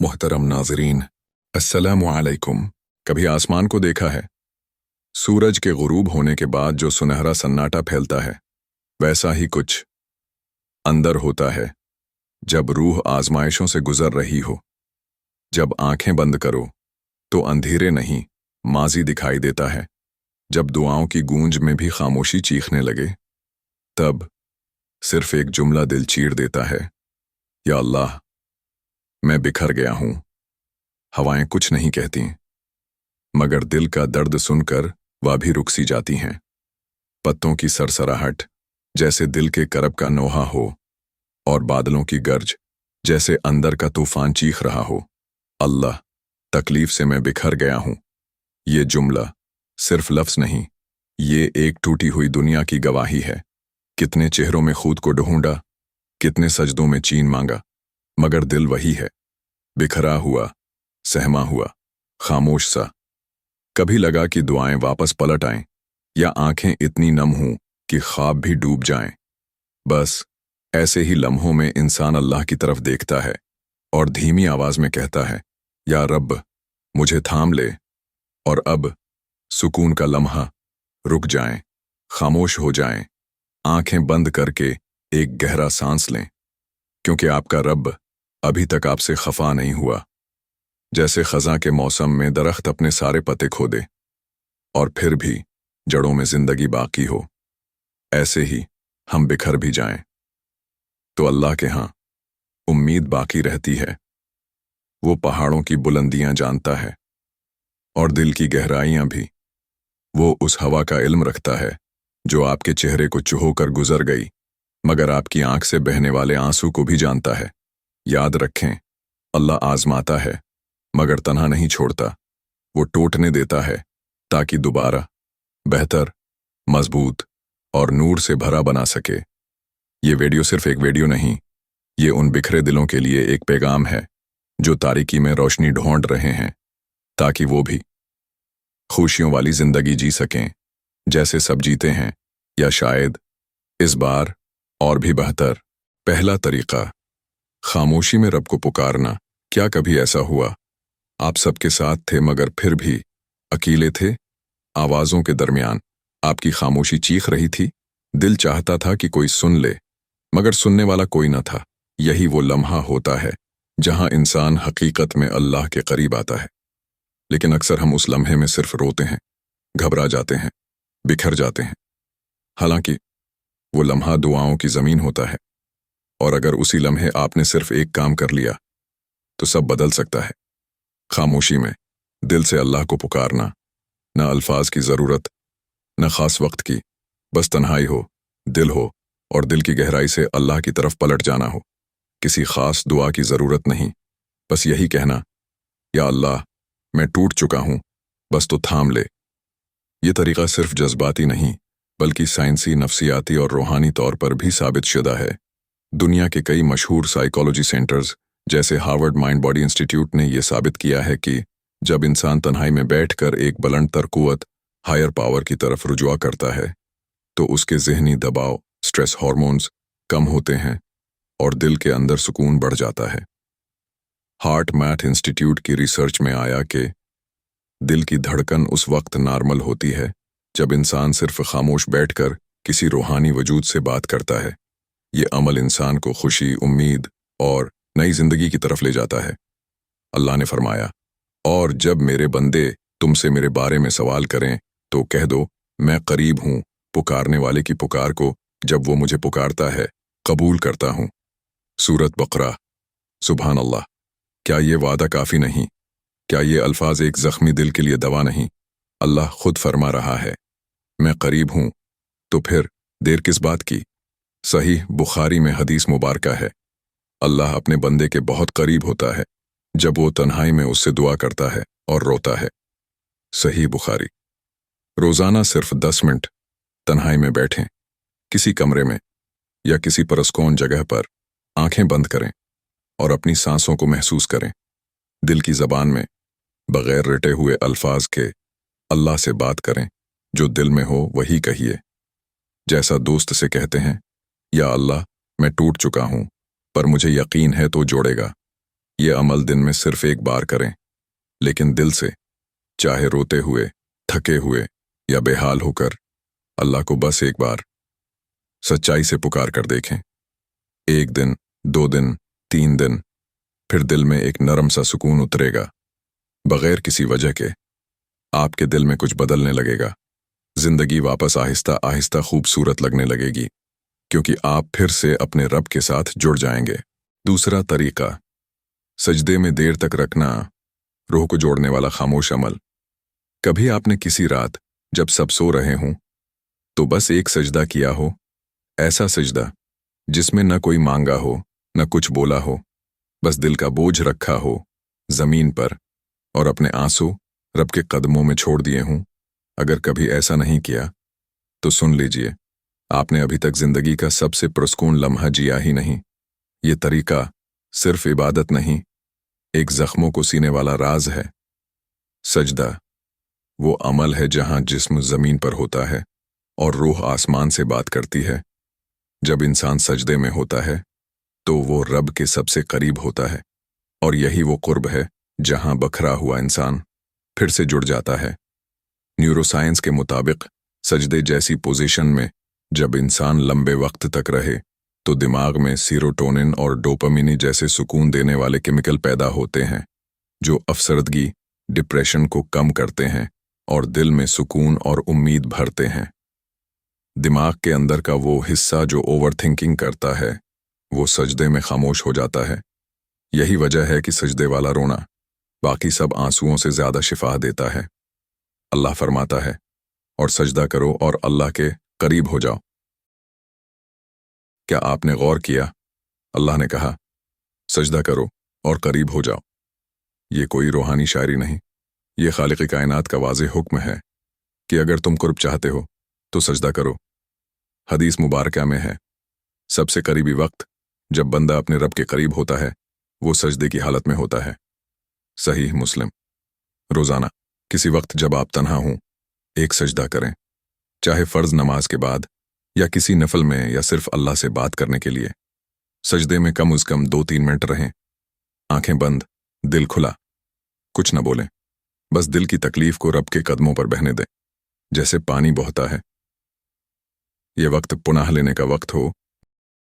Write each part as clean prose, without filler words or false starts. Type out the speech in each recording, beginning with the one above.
محترم ناظرین، السلام علیکم۔ کبھی آسمان کو دیکھا ہے؟ سورج کے غروب ہونے کے بعد جو سنہرا سناٹا پھیلتا ہے، ویسا ہی کچھ اندر ہوتا ہے جب روح آزمائشوں سے گزر رہی ہو۔ جب آنکھیں بند کرو تو اندھیرے نہیں، ماضی دکھائی دیتا ہے۔ جب دعاؤں کی گونج میں بھی خاموشی چیخنے لگے، تب صرف ایک جملہ دل چیر دیتا ہے، یا اللہ، میں بکھر گیا ہوں۔ ہوائیں کچھ نہیں کہتی، مگر دل کا درد سن کر وہ بھی رک سی جاتی ہیں۔ پتوں کی سرسراہٹ جیسے دل کے کرب کا نوحہ ہو، اور بادلوں کی گرج جیسے اندر کا طوفان چیخ رہا ہو، اللہ، تکلیف سے میں بکھر گیا ہوں۔ یہ جملہ صرف لفظ نہیں، یہ ایک ٹوٹی ہوئی دنیا کی گواہی ہے۔ کتنے چہروں میں خود کو ڈھونڈا، کتنے سجدوں میں چین مانگا، مگر دل وہی ہے، بکھرا ہوا، سہما ہوا، خاموش سا۔ کبھی لگا کہ دعائیں واپس پلٹ آئیں، یا آنکھیں اتنی نم ہوں کہ خواب بھی ڈوب جائیں۔ بس ایسے ہی لمحوں میں انسان اللہ کی طرف دیکھتا ہے اور دھیمی آواز میں کہتا ہے، یا رب، مجھے تھام لے۔ اور اب سکون کا لمحہ، رک جائیں، خاموش ہو جائیں، آنکھیں بند کر کے ایک گہرا سانس لیں، کیونکہ آپ کا رب ابھی تک آپ سے خفا نہیں ہوا۔ جیسے خزاں کے موسم میں درخت اپنے سارے پتے کھو دے اور پھر بھی جڑوں میں زندگی باقی ہو، ایسے ہی ہم بکھر بھی جائیں تو اللہ کے ہاں امید باقی رہتی ہے۔ وہ پہاڑوں کی بلندیاں جانتا ہے اور دل کی گہرائیاں بھی۔ وہ اس ہوا کا علم رکھتا ہے جو آپ کے چہرے کو چہو کر گزر گئی، مگر آپ کی آنکھ سے بہنے والے آنسو کو بھی جانتا ہے۔ یاد رکھیں، اللہ آزماتا ہے مگر تنہا نہیں چھوڑتا۔ وہ ٹوٹنے دیتا ہے تاکہ دوبارہ بہتر، مضبوط اور نور سے بھرا بنا سکے۔ یہ ویڈیو صرف ایک ویڈیو نہیں، یہ ان بکھرے دلوں کے لیے ایک پیغام ہے جو تاریکی میں روشنی ڈھونڈ رہے ہیں، تاکہ وہ بھی خوشیوں والی زندگی جی سکیں جیسے سب جیتے ہیں، یا شاید اس بار اور بھی بہتر۔ پہلا طریقہ، خاموشی میں رب کو پکارنا۔ کیا کبھی ایسا ہوا آپ سب کے ساتھ تھے مگر پھر بھی اکیلے تھے؟ آوازوں کے درمیان آپ کی خاموشی چیخ رہی تھی، دل چاہتا تھا کہ کوئی سن لے، مگر سننے والا کوئی نہ تھا۔ یہی وہ لمحہ ہوتا ہے جہاں انسان حقیقت میں اللہ کے قریب آتا ہے۔ لیکن اکثر ہم اس لمحے میں صرف روتے ہیں، گھبرا جاتے ہیں، بکھر جاتے ہیں، حالانکہ وہ لمحہ دعاؤں کی زمین ہوتا ہے۔ اور اگر اسی لمحے آپ نے صرف ایک کام کر لیا تو سب بدل سکتا ہے۔ خاموشی میں دل سے اللہ کو پکارنا، نہ الفاظ کی ضرورت، نہ خاص وقت کی، بس تنہائی ہو، دل ہو، اور دل کی گہرائی سے اللہ کی طرف پلٹ جانا ہو۔ کسی خاص دعا کی ضرورت نہیں، بس یہی کہنا، یا اللہ، میں ٹوٹ چکا ہوں، بس تو تھام لے۔ یہ طریقہ صرف جذباتی نہیں بلکہ سائنسی، نفسیاتی اور روحانی طور پر بھی ثابت شدہ ہے۔ دنیا کے کئی مشہور سائیکالوجی سینٹرز جیسے ہارورڈ مائنڈ باڈی انسٹیٹیوٹ نے یہ ثابت کیا ہے کہ جب انسان تنہائی میں بیٹھ کر ایک بلند تر قوت، ہائر پاور کی طرف رجوع کرتا ہے تو اس کے ذہنی دباؤ، سٹریس ہارمونز کم ہوتے ہیں اور دل کے اندر سکون بڑھ جاتا ہے۔ ہارٹ میتھ انسٹیٹیوٹ کی ریسرچ میں آیا کہ دل کی دھڑکن اس وقت نارمل ہوتی ہے جب انسان صرف خاموش بیٹھ کر کسی روحانی وجود سے بات کرتا ہے۔ یہ عمل انسان کو خوشی، امید اور نئی زندگی کی طرف لے جاتا ہے۔ اللہ نے فرمایا، اور جب میرے بندے تم سے میرے بارے میں سوال کریں تو کہہ دو، میں قریب ہوں، پکارنے والے کی پکار کو جب وہ مجھے پکارتا ہے قبول کرتا ہوں۔ سورۃ بقرہ۔ سبحان اللہ! کیا یہ وعدہ کافی نہیں؟ کیا یہ الفاظ ایک زخمی دل کے لیے دوا نہیں؟ اللہ خود فرما رہا ہے، میں قریب ہوں، تو پھر دیر کس بات کی؟ صحیح بخاری میں حدیث مبارکہ ہے، اللہ اپنے بندے کے بہت قریب ہوتا ہے جب وہ تنہائی میں اس سے دعا کرتا ہے اور روتا ہے۔ صحیح بخاری۔ روزانہ صرف 10 منٹ تنہائی میں بیٹھیں، کسی کمرے میں یا کسی پرسکون جگہ پر، آنکھیں بند کریں اور اپنی سانسوں کو محسوس کریں۔ دل کی زبان میں بغیر رٹے ہوئے الفاظ کے اللہ سے بات کریں، جو دل میں ہو وہی کہیے۔ جیسا دوست سے کہتے ہیں، یا اللہ، میں ٹوٹ چکا ہوں پر مجھے یقین ہے تو جوڑے گا۔ ये अमल दिन में सिर्फ एक बार करें, लेकिन दिल से, चाहे रोते हुए, थके हुए या बेहाल होकर, अल्लाह को बस एक बार सच्चाई से पुकार कर देखें। 1 दिन, 2 दिन, 3 दिन, फिर दिल में एक नरम सा सुकून उतरेगा। बगैर किसी वजह के आपके दिल में कुछ बदलने लगेगा। जिंदगी वापस आहिस्ता आहिस्ता खूबसूरत लगने लगेगी, क्योंकि आप फिर से अपने रब के साथ जुड़ जाएंगे। दूसरा तरीका, सजदे में देर तक रखना, रूह को जोड़ने वाला खामोश अमल। कभी आपने किसी रात जब सब सो रहे हों तो बस एक सजदा किया हो, ऐसा सजदा जिसमें न कोई मांगा हो, न कुछ बोला हो, बस दिल का बोझ रखा हो जमीन पर और अपने आंसू रब के कदमों में छोड़ दिए हों। अगर कभी ऐसा नहीं किया तो सुन लीजिए, आपने अभी तक जिंदगी का सबसे पुरस्कून लम्हा जिया ही नहीं। ये तरीका सिर्फ इबादत नहीं, एक जख्मों को सीने वाला राज है। सजदा वो अमल है जहां जिस्म जमीन पर होता है और रूह आसमान से बात करती है। जब इंसान सजदे में होता है तो वो रब के सबसे करीब होता है, और यही वो कुर्ब है जहां बखरा हुआ इंसान फिर से जुड़ जाता है। न्यूरोसाइंस के मुताबिक सजदे जैसी पोजीशन में जब इंसान लंबे वक्त तक रहे तो दिमाग में सीरोटोनिन और डोपामिन जैसे सुकून देने वाले केमिकल पैदा होते हैं, जो अफसरदगी, डिप्रेशन को कम करते हैं और दिल में सुकून और उम्मीद भरते हैं। दिमाग के अंदर का वो हिस्सा जो ओवर थिंकिंग करता है, वो सजदे में खामोश हो जाता है। यही वजह है कि सजदे वाला रोना बाकी सब आंसुओं से ज्यादा शिफा देता है। अल्लाह फरमाता है, और सजदा करो और अल्लाह के करीब हो जाओ। क्या आपने गौर किया? अल्लाह ने कहा, सजदा करो और करीब हो जाओ। ये कोई रूहानी शायरी नहीं, ये खालिक कायनात का वाज़ेह हुक्म है कि अगर तुम कुर्ब चाहते हो तो सजदा करो। हदीस मुबारका में है, सबसे करीबी वक्त जब बंदा अपने रब के करीब होता है वो सजदे की हालत में होता है। सहीह मुस्लिम। रोजाना किसी वक्त जब आप तन्हा हों, एक सजदा करें, चाहे फर्ज नमाज के बाद या किसी नफल में या सिर्फ अल्लाह से बात करने के लिए। सजदे में कम से कम 2-3 मिनट रहें, आंखें बंद, दिल खुला, कुछ न बोलें, बस दिल की तकलीफ को रब के कदमों पर बहने दें, जैसे पानी बहता है। ये वक्त पुनः लेने का वक्त हो,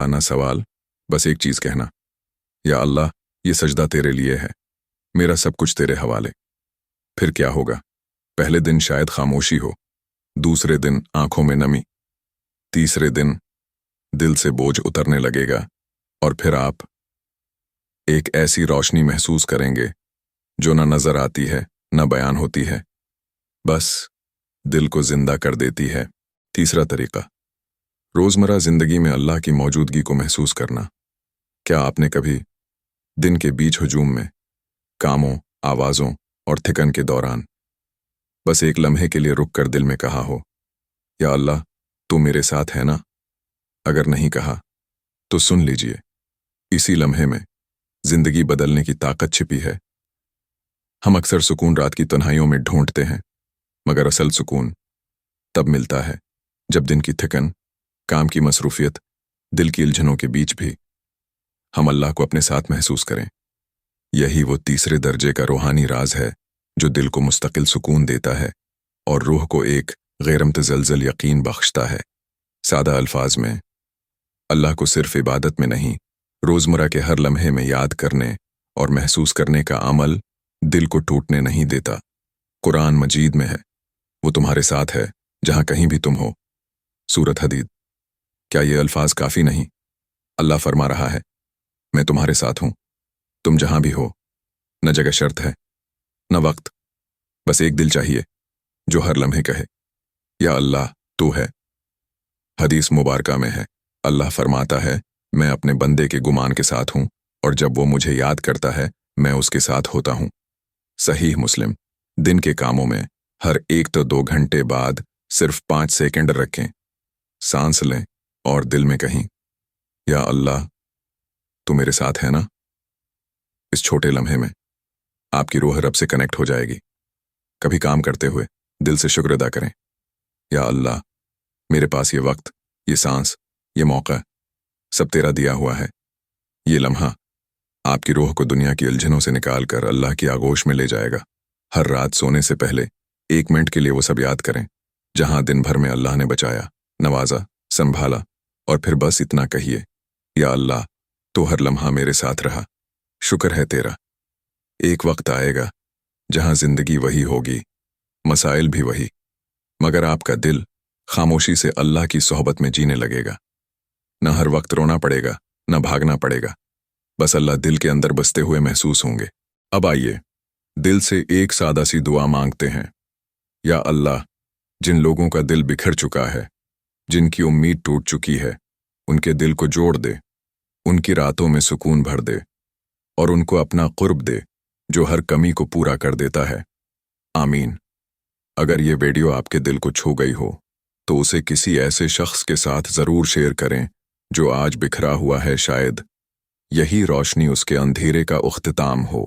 आना सवाल, बस एक चीज कहना, या अल्लाह, ये सजदा तेरे लिए है, मेरा सब कुछ तेरे हवाले। फिर क्या होगा? पहले दिन शायद खामोशी हो, दूसरे दिन आंखों में नमी, तीसरे दिन दिल से बोझ उतरने लगेगा, और फिर आप एक ऐसी रोशनी महसूस करेंगे जो न नजर आती है न बयान होती है, बस दिल को जिंदा कर देती है। तीसरा तरीका, रोजमर्रा जिंदगी में अल्लाह की मौजूदगी को महसूस करना। क्या आपने कभी दिन के बीच हुजूम में, कामों, आवाजों और थिकन के दौरान बस एक लम्हे के लिए रुक कर दिल में कहा हो, या अल्लाह, तू मेरे साथ है ना? अगर नहीं कहा तो सुन लीजिए, इसी लम्हे में जिंदगी बदलने की ताकत छिपी है। हम अक्सर सुकून रात की तन्हाइयों में ढूंढते हैं, मगर असल सुकून तब मिलता है जब दिन की थिकन, काम की मसरूफियत, दिल की उलझनों के बीच भी हम अल्लाह को अपने साथ महसूस करें। यही वो तीसरे दर्जे का रूहानी राज है जो दिल को मुस्तकिल सुकून देता है और रूह को एक गैर मुतज़लज़ल यकीन बख्शता है। सादा अल्फाज में, अल्लाह को सिर्फ इबादत में नहीं, रोजमर्रा के हर लम्हे में याद करने और महसूस करने का अमल दिल को टूटने नहीं देता। कुरान मजीद में है, वो तुम्हारे साथ है जहां कहीं भी तुम हो। सूरत हदीद। क्या ये अल्फाज काफी नहीं? अल्लाह फरमा रहा है, मैं तुम्हारे साथ हूं, तुम जहां भी हो। न जगह शर्त है, न वक्त, बस एक दिल चाहिए जो हर लम्हे कहे, या अल्लाह, तू है। हदीस मुबारका में है, अल्लाह फरमाता है, मैं अपने बंदे के गुमान के साथ हूं, और जब वो मुझे याद करता है मैं उसके साथ होता हूं। सहीह मुस्लिम। दिन के कामों में हर 1 तो 2 घंटे बाद सिर्फ 5 सेकंड रखें, सांस लें और दिल में कहीं, या अल्लाह, तू मेरे साथ है ना? इस छोटे लम्हे में आपकी रूह रब से कनेक्ट हो जाएगी। कभी काम करते हुए दिल से शुक्र अदा करें, या अल्लाह, मेरे पास ये वक्त, ये सांस, ये मौका सब तेरा दिया हुआ है। ये लम्हा आपकी रूह को दुनिया की उलझनों से निकाल कर अल्लाह की आगोश में ले जाएगा। हर रात सोने से पहले 1 मिनट के लिए वो सब याद करें, जहां दिन भर में अल्लाह ने बचाया, नवाजा, संभाला, और फिर बस इतना कहिए, या अल्लाह, तो हर लम्हा मेरे साथ रहा, शुक्र है तेरा। एक वक्त आएगा जहां जिंदगी वही होगी, मसाइल भी वही, मगर आपका दिल खामोशी से अल्लाह की सोहबत में जीने लगेगा। न हर वक्त रोना पड़ेगा, न भागना पड़ेगा, बस अल्लाह दिल के अंदर बसते हुए महसूस होंगे। अब आइए दिल से एक सादा सी दुआ मांगते हैं। या अल्लाह, जिन लोगों का दिल बिखर चुका है, जिनकी उम्मीद टूट चुकी है, उनके दिल को जोड़ दे, उनकी रातों में सुकून भर दे, और उनको अपना कुर्ब दे जो हर कमी को पूरा कर देता है। आमीन। अगर ये वीडियो आपके दिल को छू गई हो तो उसे किसी ऐसे शख्स के साथ ज़रूर शेयर करें जो आज बिखरा हुआ है, शायद यही रोशनी उसके अंधेरे का उख्तिताम हो।